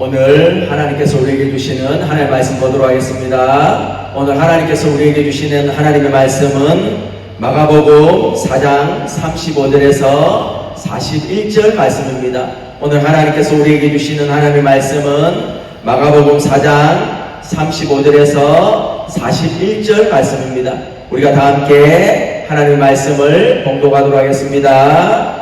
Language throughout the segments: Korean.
오늘 하나님께서 우리에게 주시는 하나님의 말씀 보도록 하겠습니다. 오늘 하나님께서 우리에게 주시는 하나님의 말씀은 마가복음 4장 35절에서 41절 말씀입니다. 오늘 하나님께서 우리에게 주시는 하나님의 말씀은 마가복음 4장 35절에서 41절 말씀입니다. 우리가 다 함께 하나님의 말씀을 봉독하도록 하겠습니다.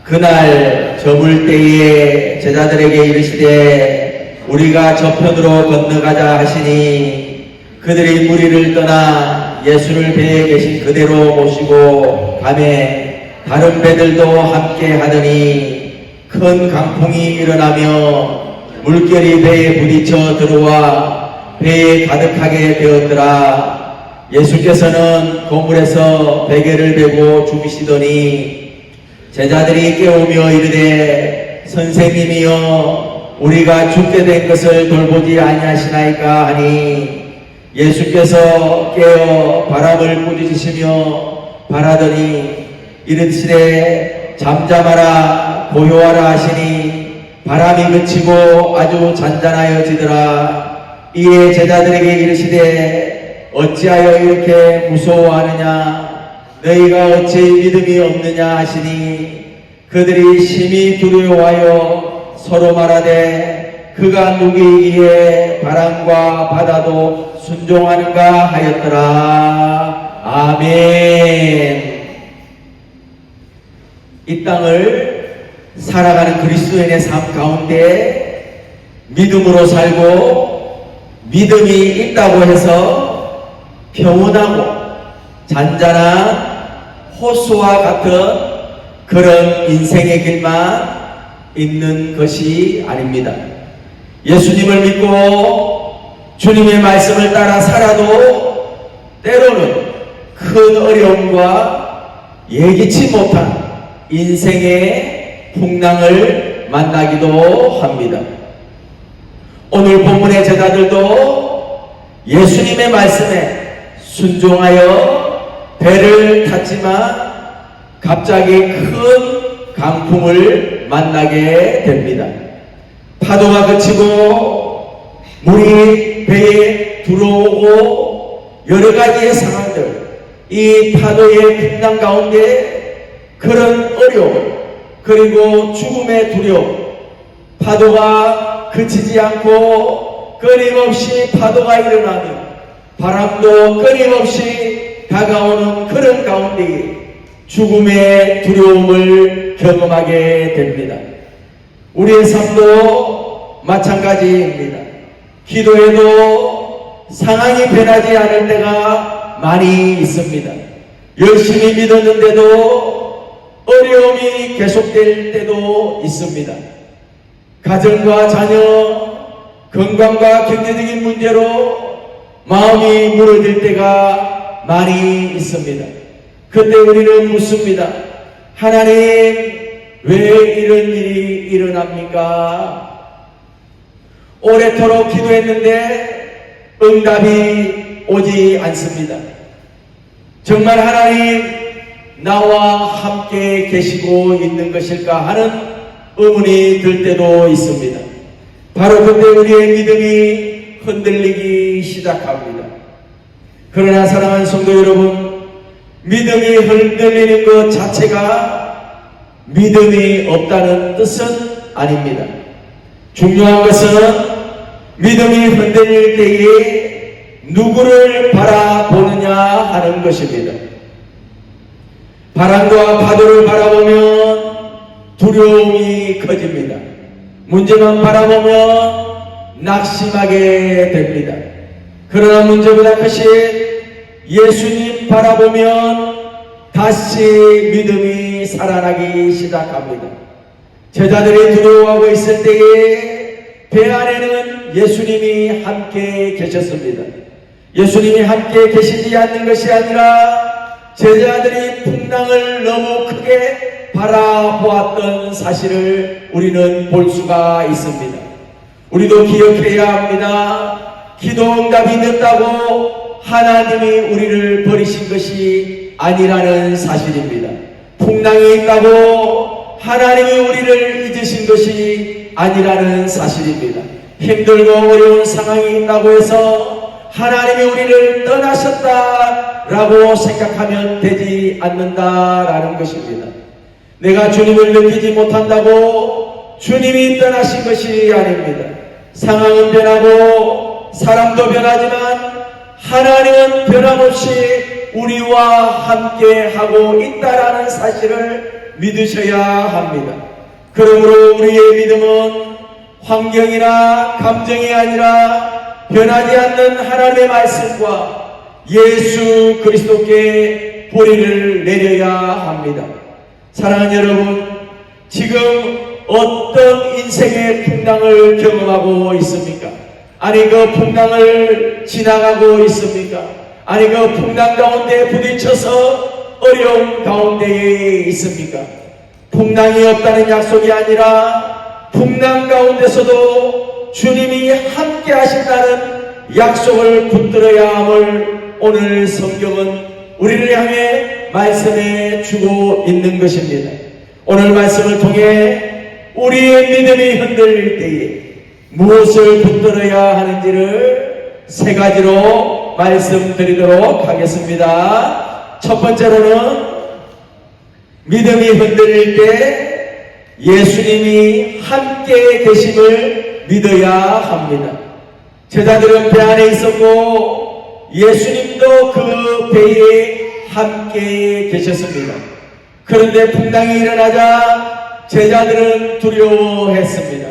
그날 저물 때에 제자들에게 이르시되 우리가 저편으로 건너가자 하시니 그들이 무리를 떠나 예수를 배에 계신 그대로 모시고 가매 다른 배들도 함께 하더니 큰 강풍이 일어나며 물결이 배에 부딪혀 들어와 배에 가득하게 되었더라. 예수께서는 그물에서 베개를 베고 죽으시더니 제자들이 깨우며 이르되 선생님이여 우리가 죽게 된 것을 돌보지 아니하시나이까 하니 예수께서 깨어 바람을 꾸짖으시며 바라더니 이르시되 잠잠하라 고요하라 하시니 바람이 그치고 아주 잔잔하여지더라. 이에 제자들에게 이르시되 어찌하여 이렇게 무서워하느냐 너희가 어찌 믿음이 없느냐 하시니 그들이 심히 두려워하여 서로 말하되 그가 누구이기에 바람과 바다도 순종하는가 하였더라. 아멘. 이 땅을 살아가는 그리스도인의 삶 가운데 믿음으로 살고 믿음이 있다고 해서 평온하고 잔잔한 호수와 같은 그런 인생의 길만 있는 것이 아닙니다. 예수님을 믿고 주님의 말씀을 따라 살아도 때로는 큰 어려움과 예기치 못한 인생의 풍랑을 만나기도 합니다. 오늘 본문의 제자들도 예수님의 말씀에 순종하여 배를 탔지만 갑자기 큰 강풍을 만나게 됩니다. 파도가 그치고 물이 배에 들어오고 여러 가지의 상황들, 이 파도의 풍랑 가운데 그런 어려움 그리고 죽음의 두려움, 파도가 그치지 않고 끊임없이 파도가 일어나며 바람도 끊임없이 다가오는 그런 가운데 죽음의 두려움을 경험하게 됩니다. 우리의 삶도 마찬가지입니다. 기도에도 상황이 변하지 않을 때가 많이 있습니다. 열심히 믿었는데도 어려움이 계속될 때도 있습니다. 가정과 자녀, 건강과 경제적인 문제로 마음이 무너질 때가 많이 있습니다. 그때 우리는 묻습니다. 하나님, 왜 이런 일이 일어납니까? 오래도록 기도했는데 응답이 오지 않습니다. 정말 하나님, 나와 함께 계시고 있는 것일까 하는 의문이 들 때도 있습니다. 바로 그때 우리의 믿음이 흔들리기 시작합니다. 그러나 사랑하는 성도 여러분, 믿음이 흔들리는 것 자체가 믿음이 없다는 뜻은 아닙니다. 중요한 것은 믿음이 흔들릴 때에 누구를 바라보느냐 하는 것입니다. 바람과 파도를 바라보면 두려움이 커집니다. 문제만 바라보면 낙심하게 됩니다. 그러나 문제보다 크신 예수님 바라보면 다시 믿음이 살아나기 시작합니다. 제자들이 두려워하고 있을 때에 배 안에는 예수님이 함께 계셨습니다. 예수님이 함께 계시지 않는 것이 아니라 제자들이 풍랑을 너무 크게 바라보았던 사실을 우리는 볼 수가 있습니다. 우리도 기억해야 합니다. 기도 응답이 늦다고 하나님이 우리를 버리신 것이 아니라는 사실입니다. 풍랑이 있다고 하나님이 우리를 잊으신 것이 아니라는 사실입니다. 힘들고 어려운 상황이 있다고 해서 하나님이 우리를 떠나셨다라고 생각하면 되지 않는다라는 것입니다. 내가 주님을 느끼지 못한다고 주님이 떠나신 것이 아닙니다. 상황은 변하고 사람도 변하지만 하나님은 변함없이 우리와 함께 하고 있다라는 사실을 믿으셔야 합니다. 그러므로 우리의 믿음은 환경이나 감정이 아니라 변하지 않는 하나님의 말씀과 예수 그리스도께 뿌리를 내려야 합니다. 사랑하는 여러분, 지금 어떤 인생의 풍랑을 경험하고 있습니까? 아니 그 풍랑을 지나가고 있습니까? 아니 그 풍랑 가운데 부딪혀서 어려움 가운데에 있습니까? 풍랑이 없다는 약속이 아니라 풍랑 가운데서도 주님이 함께 하신다는 약속을 붙들어야 함을 오늘 성경은 우리를 향해 말씀해 주고 있는 것입니다. 오늘 말씀을 통해 우리의 믿음이 흔들릴 때에 무엇을 붙들어야 하는지를 세 가지로 말씀드리도록 하겠습니다. 첫 번째로는 믿음이 흔들릴 때 예수님이 함께 계심을 믿어야 합니다. 제자들은 배 안에 있었고 예수님도 그 배에 함께 계셨습니다. 그런데 풍랑이 일어나자 제자들은 두려워했습니다.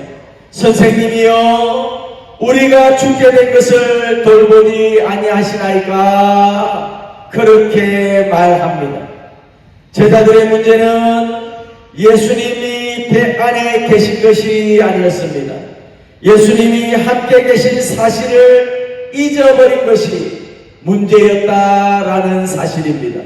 선생님이여, 우리가 죽게 된 것을 돌보지 아니하시나이까? 그렇게 말합니다. 제자들의 문제는 예수님이 배 안에 계신 것이 아니었습니다. 예수님이 함께 계신 사실을 잊어버린 것이 문제였다라는 사실입니다.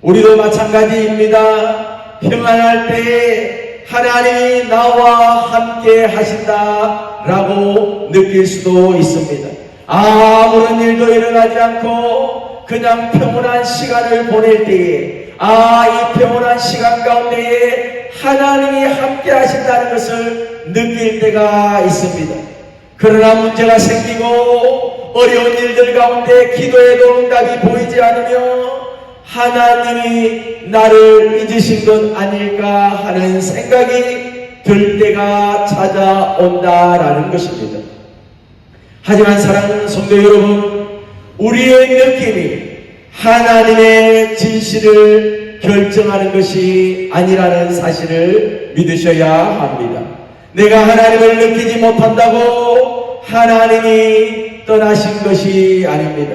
우리도 마찬가지입니다. 평안할 때 하나님이 나와 함께 하신다라고 느낄 수도 있습니다. 아무런 일도 일어나지 않고 그냥 평온한 시간을 보낼 때에 이 평온한 시간 가운데에 하나님이 함께 하신다는 것을 느낄 때가 있습니다. 그러나 문제가 생기고 어려운 일들 가운데 기도에도 응답이 보이지 않으며 하나님이 나를 잊으신 것 아닐까 하는 생각이 들 때가 찾아온다라는 것입니다. 하지만 사랑하는 성도 여러분, 우리의 느낌이 하나님의 진실을 결정하는 것이 아니라는 사실을 믿으셔야 합니다. 내가 하나님을 느끼지 못한다고 하나님이 떠나신 것이 아닙니다.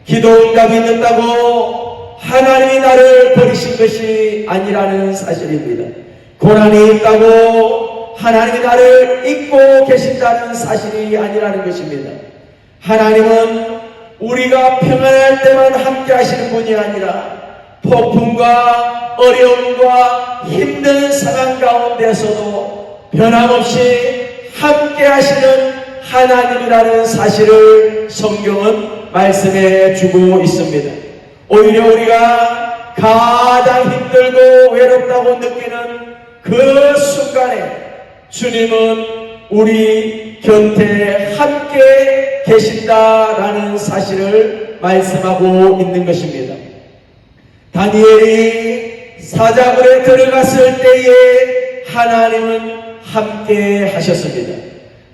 기도 응답이 늦다고 하나님이 나를 버리신 것이 아니라는 사실입니다. 고난이 있다고 하나님이 나를 잊고 계신다는 사실이 아니라는 것입니다. 하나님은 우리가 평안할 때만 함께 하시는 분이 아니라 폭풍과 어려움과 힘든 상황 가운데서도 변함없이 함께 하시는 하나님이라는 사실을 성경은 말씀해 주고 있습니다. 오히려 우리가 가장 힘들고 외롭다고 느끼는 그 순간에 주님은 우리 곁에 함께 계신다라는 사실을 말씀하고 있는 것입니다. 다니엘이 사자굴에 들어갔을 때에 하나님은 함께 하셨습니다.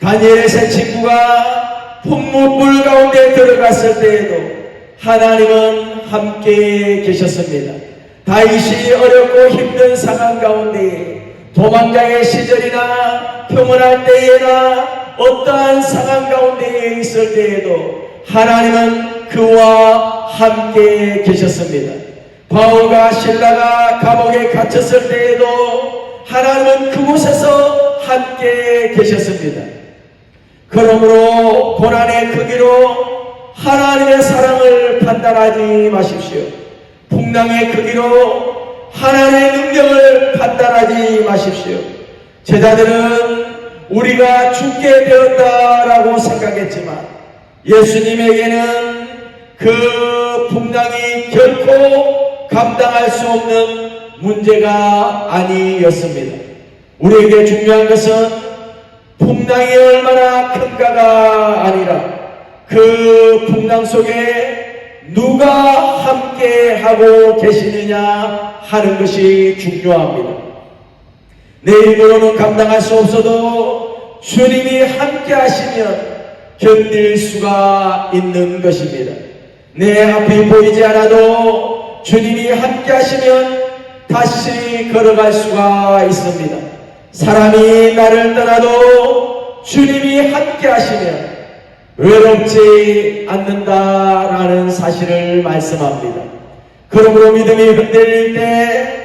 다니엘의 세 친구가 풍문불 가운데 들어갔을 때에도 하나님은 함께 계셨습니다. 다윗이 어렵고 힘든 상황 가운데 도망장의 시절이나 평온할 때에나 어떠한 상황 가운데에 있을 때에도 하나님은 그와 함께 계셨습니다. 바울과 실라가 감옥에 갇혔을 때에도 하나님은 그곳에서 함께 계셨습니다. 그러므로 고난의 크기로 하나님의 사랑을 판단하지 마십시오. 풍랑의 크기로 하나님의 능력을 판단하지 마십시오. 제자들은 우리가 죽게 되었다라고 생각했지만 예수님에게는 그 풍랑이 결코 감당할 수 없는 문제가 아니었습니다. 우리에게 중요한 것은 풍랑이 얼마나 큰가가 아니라 그 풍랑 속에 누가 함께 하고 계시느냐 하는 것이 중요합니다. 내 힘으로는 감당할 수 없어도 주님이 함께 하시면 견딜 수가 있는 것입니다. 내 앞이 보이지 않아도 주님이 함께 하시면 다시 걸어갈 수가 있습니다. 사람이 나를 떠나도 주님이 함께 하시면 외롭지 않는다라는 사실을 말씀합니다. 그러므로 믿음이 흔들릴 때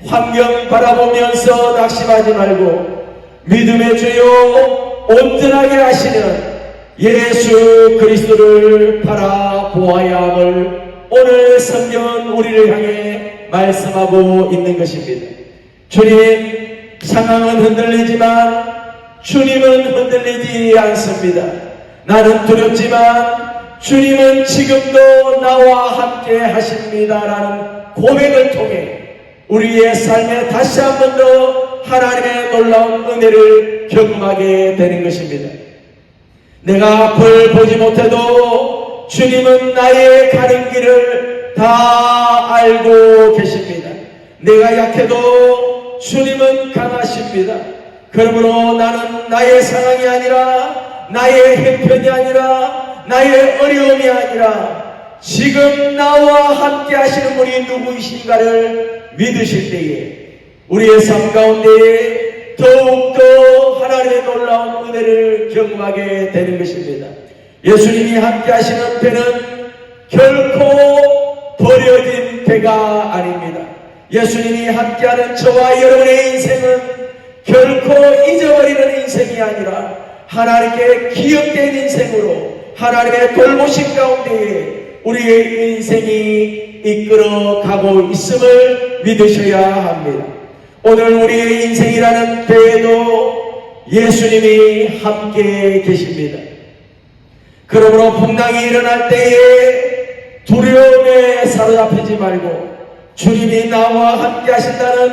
환경 바라보면서 낙심하지 말고 믿음의 주요 온전하게 하시는 예수 그리스도를 바라보아야 함을 오늘 성경은 우리를 향해 말씀하고 있는 것입니다. 주님, 상황은 흔들리지만 주님은 흔들리지 않습니다. 나는 두렵지만 주님은 지금도 나와 함께 하십니다라는 고백을 통해 우리의 삶에 다시 한 번 더 하나님의 놀라운 은혜를 경험하게 되는 것입니다. 내가 앞을 보지 못해도 주님은 나의 가는 길을 다 알고 계십니다. 내가 약해도 주님은 강하십니다. 그러므로 나는 나의 상황이 아니라 나의 형편이 아니라 나의 어려움이 아니라 지금 나와 함께 하시는 분이 누구이신가를 믿으실 때에 우리의 삶 가운데 더욱더 하나님의 놀라운 은혜를 경험하게 되는 것입니다. 예수님이 함께 하시는 배는 결코 버려진 배가 아닙니다. 예수님이 함께하는 저와 여러분의 인생은 결코 잊어버리는 인생이 아니라 하나님께 기억된 인생으로 하나님의 돌보심 가운데에 우리의 인생이 이끌어 가고 있음을 믿으셔야 합니다. 오늘 우리의 인생이라는 배에도 예수님이 함께 계십니다. 그러므로 풍랑이 일어날 때에 두려움에 사로잡히지 말고 주님이 나와 함께 하신다는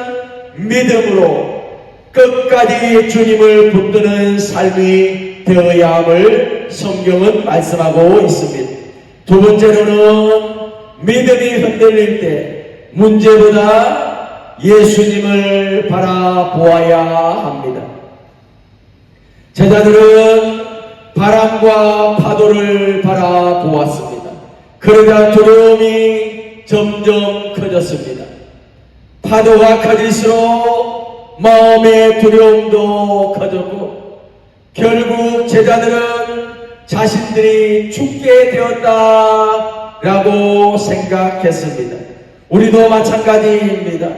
믿음으로 끝까지 주님을 붙드는 삶이 되어야 함을 성경은 말씀하고 있습니다. 두 번째로는 믿음이 흔들릴 때 문제보다 예수님을 바라보아야 합니다. 제자들은 바람과 파도를 바라보았습니다. 그러자 두려움이 점점 커졌습니다. 파도가 커질수록 마음의 두려움도 커졌고 결국 제자들은 자신들이 죽게 되었다라고 생각했습니다. 우리도 마찬가지입니다.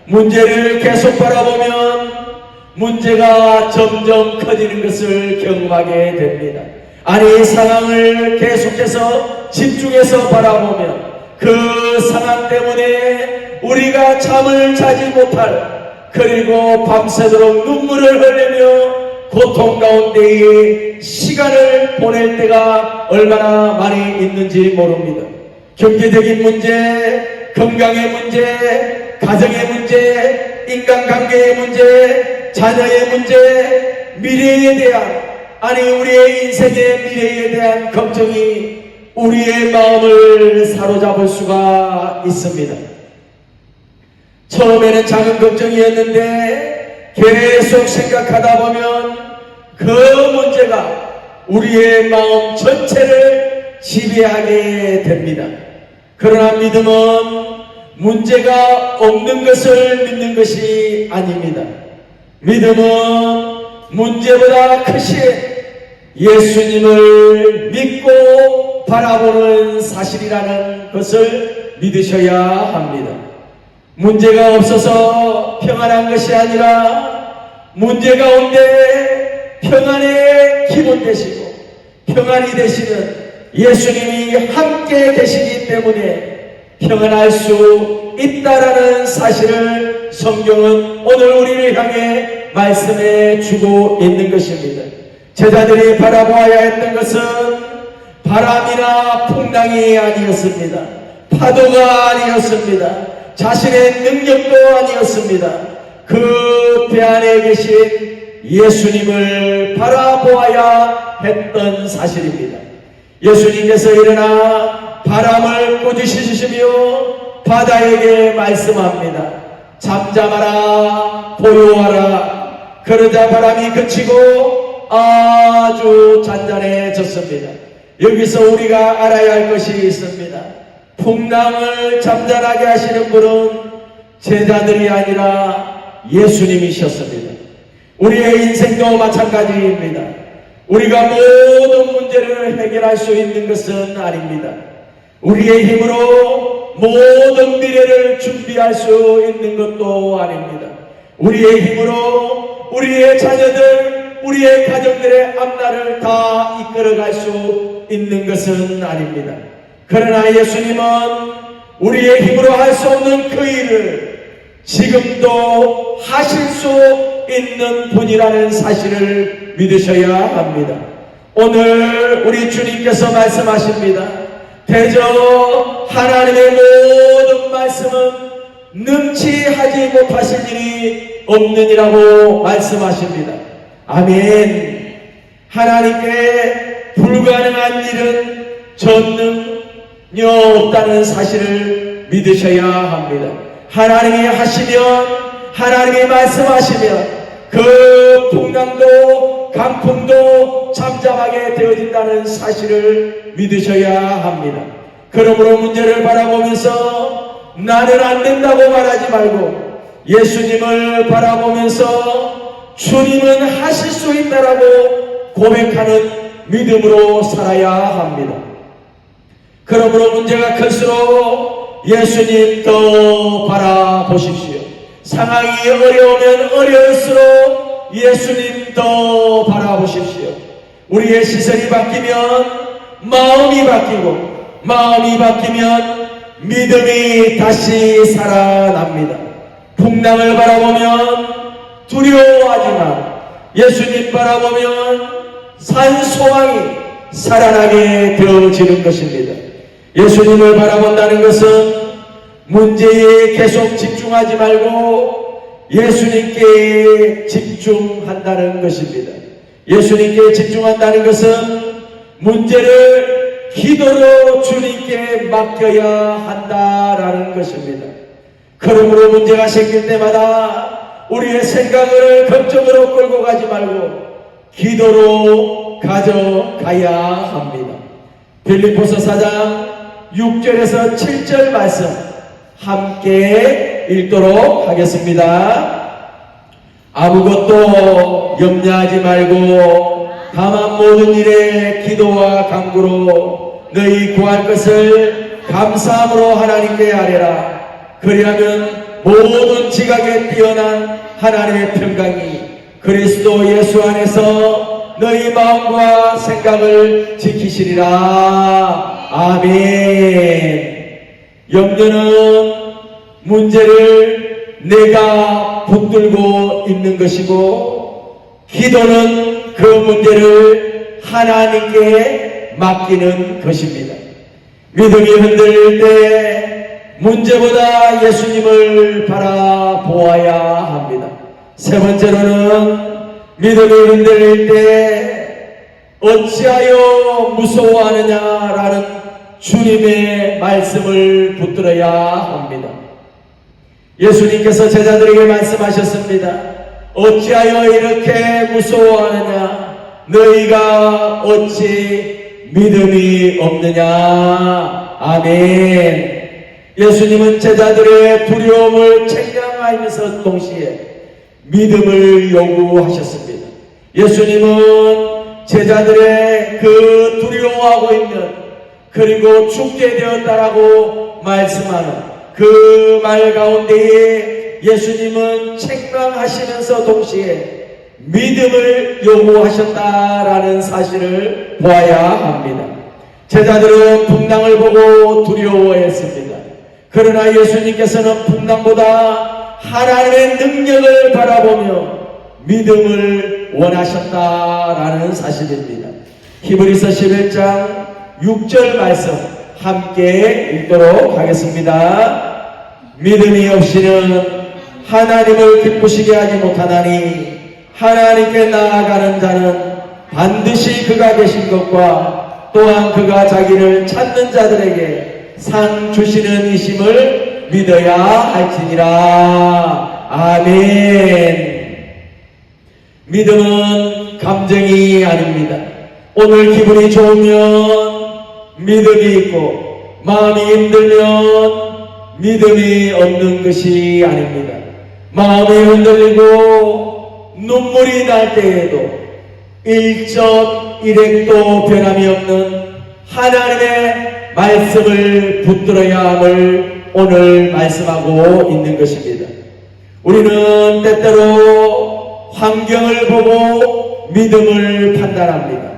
문제를 계속 바라보면 문제가 점점 커지는 것을 경험하게 됩니다. 아니, 상황을 계속해서 집중해서 바라보면 그 상황 때문에 우리가 잠을 자지 못할, 그리고 밤새도록 눈물을 흘리며 고통 가운데에 시간을 보낼 때가 얼마나 많이 있는지 모릅니다. 경제적인 문제, 건강의 문제, 가정의 문제, 인간관계의 문제, 자녀의 문제, 미래에 대한, 아니 우리의 인생의 미래에 대한 걱정이 우리의 마음을 사로잡을 수가 있습니다. 처음에는 작은 걱정이었는데 계속 생각하다 보면 그 문제가 우리의 마음 전체를 지배하게 됩니다. 그러나 믿음은 문제가 없는 것을 믿는 것이 아닙니다. 믿음은 문제보다 크신 예수님을 믿고 바라보는 사실이라는 것을 믿으셔야 합니다. 문제가 없어서 평안한 것이 아니라 문제 가운데 평안의 기본 되시고 평안이 되시는 예수님이 함께 계시기 때문에 평안할 수 있다라는 사실을 성경은 오늘 우리를 향해 말씀해 주고 있는 것입니다. 제자들이 바라보아야 했던 것은 바람이나 풍랑이 아니었습니다. 파도가 아니었습니다. 자신의 능력도 아니었습니다. 그 배 안에 계신 예수님을 바라보아야 했던 사실입니다. 예수님께서 일어나 바람을 꾸짖으시며 바다에게 말씀합니다. 잠잠하라, 고요하라. 그러자 바람이 그치고 아주 잔잔해졌습니다. 여기서 우리가 알아야 할 것이 있습니다. 풍랑을 잠잠하게 하시는 분은 제자들이 아니라 예수님이셨습니다. 우리의 인생도 마찬가지입니다. 우리가 모든 문제를 해결할 수 있는 것은 아닙니다. 우리의 힘으로 모든 미래를 준비할 수 있는 것도 아닙니다. 우리의 힘으로 우리의 자녀들, 우리의 가정들의 앞날을 다 이끌어갈 수 있는 것은 아닙니다. 그러나 예수님은 우리의 힘으로 할 수 없는 그 일을 지금도 하실 수 있는 분이라는 사실을 믿으셔야 합니다. 오늘 우리 주님께서 말씀하십니다. 대저 하나님의 모든 말씀은 능치하지 못하실 일이 없느니라고 말씀하십니다. 아멘. 하나님께 불가능한 일은 전능력 없다는 사실을 믿으셔야 합니다. 하나님이 하시면, 하나님이 말씀하시면 그 풍랑도 강풍도 잠잠하게 되어진다는 사실을 믿으셔야 합니다. 그러므로 문제를 바라보면서 나는 안 된다고 말하지 말고 예수님을 바라보면서 주님은 하실 수 있다라고 고백하는 믿음으로 살아야 합니다. 그러므로 문제가 클수록 예수님 더 바라보십시오. 상황이 어려우면 어려울수록 예수님 더 바라보십시오. 우리의 시선이 바뀌면 마음이 바뀌고, 마음이 바뀌면 믿음이 다시 살아납니다. 풍랑을 바라보면 두려워하지만 예수님 바라보면 산소망이 살아나게 되어지는 것입니다. 예수님을 바라본다는 것은 문제에 계속 집중하지 말고 예수님께 집중한다는 것입니다. 예수님께 집중한다는 것은 문제를 기도로 주님께 맡겨야 한다라는 것입니다. 그러므로 문제가 생길 때마다 우리의 생각을 걱정으로 끌고 가지 말고 기도로 가져가야 합니다. 빌립보서 4장 6절에서 7절 말씀 함께 읽도록 하겠습니다. 아무것도 염려하지 말고 다만 모든 일에 기도와 간구로 너희 구할 것을 감사함으로 하나님께 아뢰라. 그리하면 모든 지각에 뛰어난 하나님의 평강이 그리스도 예수 안에서 너희 마음과 생각을 지키시리라. 아멘. 염려는 문제를 내가 붙들고 있는 것이고, 기도는 그 문제를 하나님께 맡기는 것입니다. 믿음이 흔들릴 때 문제보다 예수님을 바라보아야 합니다. 세 번째로는 믿음이 흔들릴 때 어찌하여 무서워하느냐라는 주님의 말씀을 붙들어야 합니다. 예수님께서 제자들에게 말씀하셨습니다. 어찌하여 이렇게 무서워하느냐? 너희가 어찌 믿음이 없느냐? 아멘. 예수님은 제자들의 두려움을 책량하면서 동시에 믿음을 요구하셨습니다. 예수님은 제자들의 그 두려워하고 있는, 그리고 죽게 되었다라고 말씀하는 그 말 가운데에 예수님은 책망하시면서 동시에 믿음을 요구하셨다라는 사실을 보아야 합니다. 제자들은 풍랑을 보고 두려워했습니다. 그러나 예수님께서는 풍랑보다 하나님의 능력을 바라보며 믿음을 원하셨다라는 사실입니다. 히브리서 11장 6절 말씀 함께 읽도록 하겠습니다. 믿음이 없이는 하나님을 기쁘시게 하지 못하나니 하나님께 나아가는 자는 반드시 그가 계신 것과 또한 그가 자기를 찾는 자들에게 상 주시는 이심을 믿어야 할지니라. 아멘. 믿음은 감정이 아닙니다. 오늘 기분이 좋으면 믿음이 있고 마음이 힘들면 믿음이 없는 것이 아닙니다. 마음이 흔들리고 눈물이 날 때에도 1.1핵도 변함이 없는 하나님의 말씀을 붙들어야 함을 오늘 말씀하고 있는 것입니다. 우리는 때때로 환경을 보고 믿음을 판단합니다.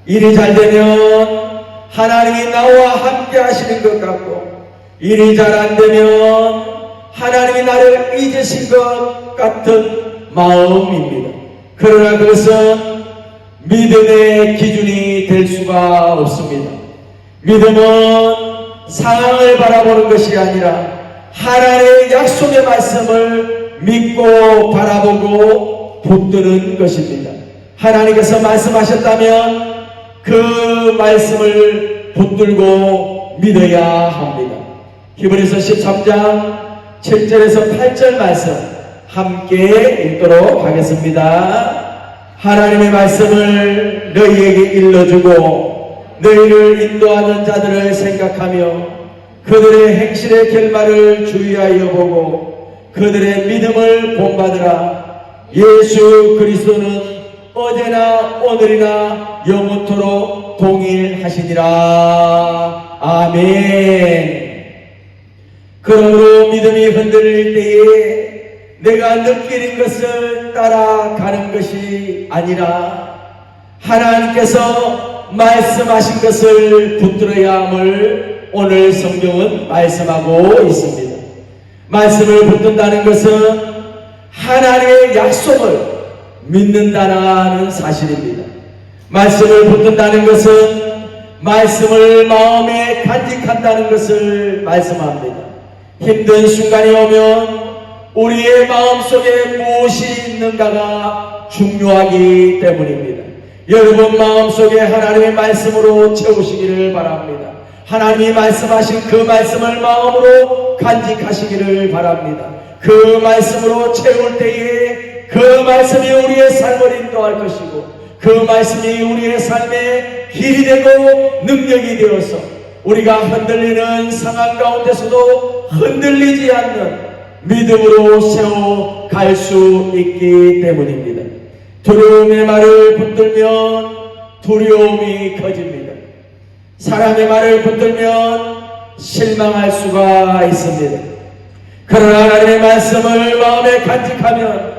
일이 잘 되면 하나님이 나와 함께 하시는 것 같고, 일이 잘 안 되면 하나님이 나를 잊으신 것 같은 마음입니다. 그러나 그것은 믿음의 기준이 될 수가 없습니다. 믿음은 상황을 바라보는 것이 아니라 하나님의 약속의 말씀을 믿고 바라보고 붙드는 것입니다. 하나님께서 말씀하셨다면 그 말씀을 붙들고 믿어야 합니다. 히브리서 13장 7절에서 8절 말씀 함께 읽도록 하겠습니다. 하나님의 말씀을 너희에게 일러주고 너희를 인도하는 자들을 생각하며 그들의 행실의 결말을 주의하여 보고 그들의 믿음을 본받으라. 예수 그리스도는 어제나 오늘이나 영원토록 동일하시니라. 아멘. 그러므로 믿음이 흔들릴 때에 내가 느끼는 것을 따라가는 것이 아니라 하나님께서 말씀하신 것을 붙들어야 함을 오늘 성경은 말씀하고 있습니다. 말씀을 붙든다는 것은 하나님의 약속을 믿는다는 사실입니다. 말씀을 붙든다는 것은 말씀을 마음에 간직한다는 것을 말씀합니다. 힘든 순간이 오면 우리의 마음속에 무엇이 있는가가 중요하기 때문입니다. 여러분 마음속에 하나님의 말씀으로 채우시기를 바랍니다. 하나님이 말씀하신 그 말씀을 마음으로 간직하시기를 바랍니다. 그 말씀으로 채울 때에 그 말씀이 우리의 삶을 인도할 것이고 그 말씀이 우리의 삶의 길이 되고 능력이 되어서 우리가 흔들리는 상황 가운데서도 흔들리지 않는 믿음으로 세워갈 수 있기 때문입니다. 두려움의 말을 붙들면 두려움이 커집니다. 사람의 말을 붙들면 실망할 수가 있습니다. 그러나 하나님의 말씀을 마음에 간직하면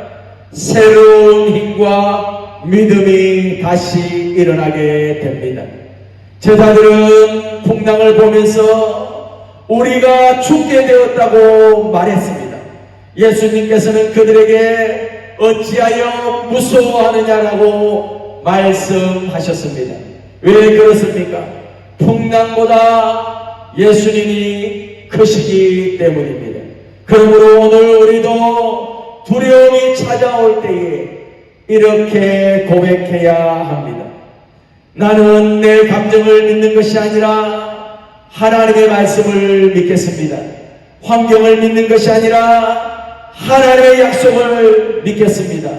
새로운 힘과 믿음이 다시 일어나게 됩니다. 제자들은 풍랑을 보면서 우리가 죽게 되었다고 말했습니다. 예수님께서는 그들에게 어찌하여 무서워하느냐라고 말씀하셨습니다. 왜 그렇습니까? 풍랑보다 예수님이 크시기 때문입니다. 그러므로 오늘 우리도 두려움이 찾아올 때에 이렇게 고백해야 합니다. 나는 내 감정을 믿는 것이 아니라 하나님의 말씀을 믿겠습니다. 환경을 믿는 것이 아니라 하나님의 약속을 믿겠습니다.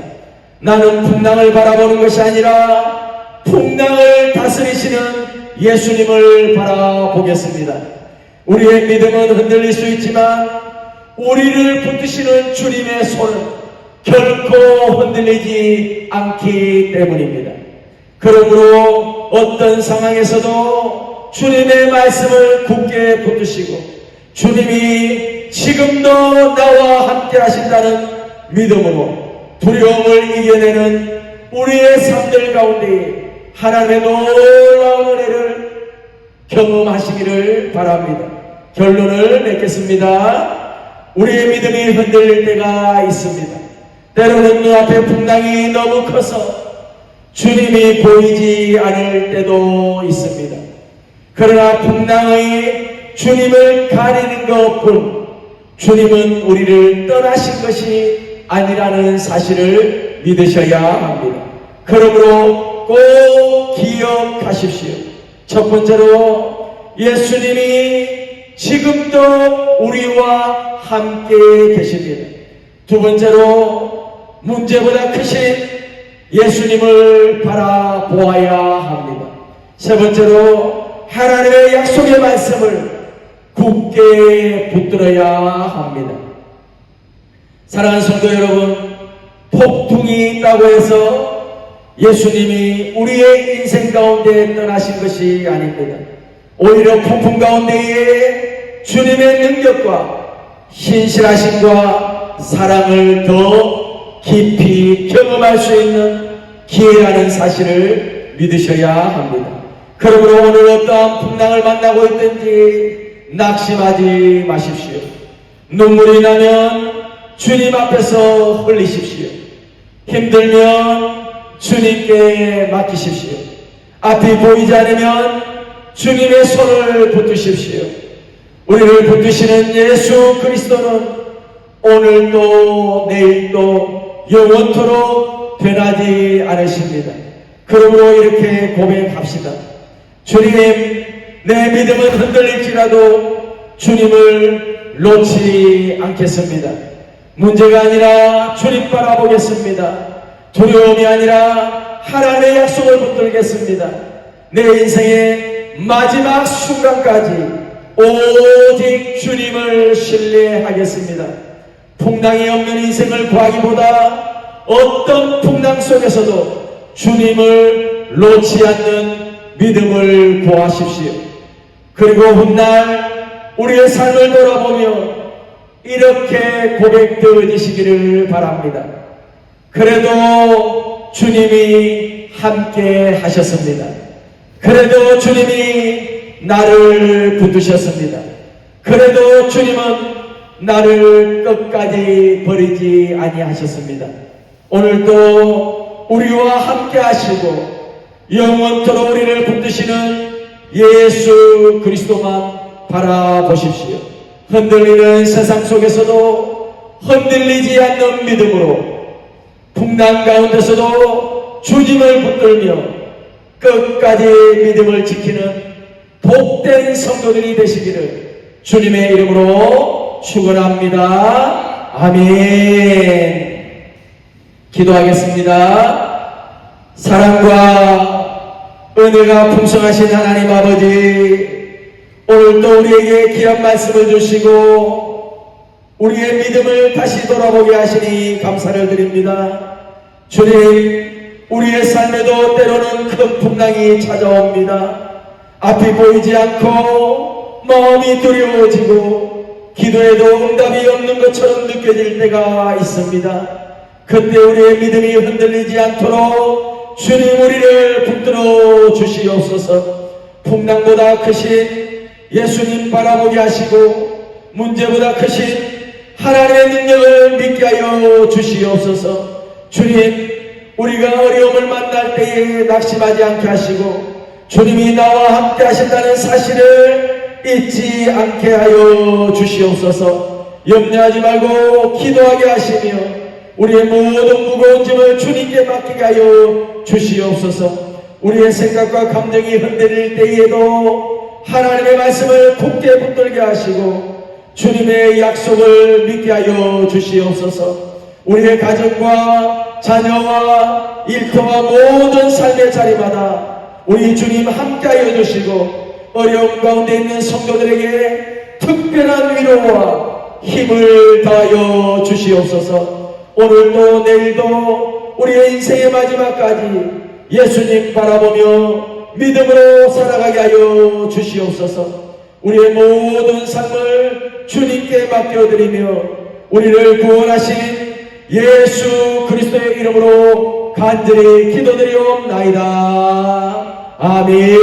나는 풍랑을 바라보는 것이 아니라 풍랑을 다스리시는 예수님을 바라보겠습니다. 우리의 믿음은 흔들릴 수 있지만 우리를 붙드시는 주님의 손은 결코 흔들리지 않기 때문입니다. 그러므로 어떤 상황에서도 주님의 말씀을 굳게 붙드시고 주님이 지금도 나와 함께 하신다는 믿음으로 두려움을 이겨내는 우리의 삶들 가운데 하나님의 놀라운 은혜를 경험하시기를 바랍니다. 결론을 맺겠습니다. 우리의 믿음이 흔들릴 때가 있습니다. 때로는 눈앞에 풍랑이 너무 커서 주님이 보이지 않을 때도 있습니다. 그러나 풍랑의 주님을 가리는 것뿐 주님은 우리를 떠나신 것이 아니라는 사실을 믿으셔야 합니다. 그러므로 꼭 기억하십시오. 첫 번째로 예수님이 지금도 우리와 함께 계십니다. 두 번째로 문제보다 크신 예수님을 바라보아야 합니다. 세 번째로 하나님의 약속의 말씀을 굳게 붙들어야 합니다. 사랑하는 성도 여러분, 폭풍이 있다고 해서 예수님이 우리의 인생 가운데 떠나신 것이 아닙니다. 오히려 폭풍 가운데에 주님의 능력과 신실하심과 사랑을 더 깊이 경험할 수 있는 기회라는 사실을 믿으셔야 합니다. 그러므로 오늘 어떠한 풍랑을 만나고 있든지 낙심하지 마십시오. 눈물이 나면 주님 앞에서 흘리십시오. 힘들면 주님께 맡기십시오. 앞이 보이지 않으면 주님의 손을 붙드십시오. 우리를 붙드시는 예수 그리스도는 오늘도 내일도 영원토록 변하지 않으십니다. 그러므로 이렇게 고백합시다. 주님, 내 믿음은 흔들릴지라도 주님을 놓지 않겠습니다. 문제가 아니라 주님 바라보겠습니다. 두려움이 아니라 하나님의 약속을 붙들겠습니다. 내 인생의 마지막 순간까지 오직 주님을 신뢰하겠습니다. 풍랑이 없는 인생을 구하기보다 어떤 풍랑 속에서도 주님을 놓지 않는 믿음을 구하십시오. 그리고 훗날 우리의 삶을 돌아보며 이렇게 고백되어지시기를 바랍니다. 그래도 주님이 함께 하셨습니다. 그래도 주님이 나를 붙드셨습니다. 그래도 주님은 나를 끝까지 버리지 아니하셨습니다. 오늘도 우리와 함께 하시고 영원토록 우리를 붙드시는 예수 그리스도만 바라보십시오. 흔들리는 세상 속에서도 흔들리지 않는 믿음으로 풍랑 가운데서도 주님을 붙들며 끝까지 믿음을 지키는 복된 성도들이 되시기를 주님의 이름으로 축원합니다. 아멘. 기도하겠습니다. 사랑과 은혜가 풍성하신 하나님 아버지, 오늘도 우리에게 귀한 말씀을 주시고 우리의 믿음을 다시 돌아보게 하시니 감사를 드립니다. 주님, 우리의 삶에도 때로는 큰 풍랑이 찾아옵니다. 앞이 보이지 않고 마음이 두려워지고 기도해도 응답이 없는 것처럼 느껴질 때가 있습니다. 그때 우리의 믿음이 흔들리지 않도록 주님 우리를 붙들어 주시옵소서. 풍랑보다 크신 예수님 바라보게 하시고 문제보다 크신 하나님의 능력을 믿게 하여 주시옵소서. 주님, 우리가 어려움을 만날 때에 낙심하지 않게 하시고 주님이 나와 함께 하신다는 사실을 잊지 않게 하여 주시옵소서. 염려하지 말고 기도하게 하시며 우리의 모든 무거운 짐을 주님께 맡기게 하여 주시옵소서. 우리의 생각과 감정이 흔들릴 때에도 하나님의 말씀을 굳게 붙들게 하시고 주님의 약속을 믿게 하여 주시옵소서. 우리의 가정과 자녀와 일터와 모든 삶의 자리마다 우리 주님 함께하여 주시고 어려움 가운데 있는 성도들에게 특별한 위로와 힘을 다하여 주시옵소서. 오늘도 내일도 우리의 인생의 마지막까지 예수님 바라보며 믿음으로 살아가게 하여 주시옵소서. 우리의 모든 삶을 주님께 맡겨드리며 우리를 구원하신 예수 그리스도의 이름으로 간절히 기도드리옵나이다. 아멘.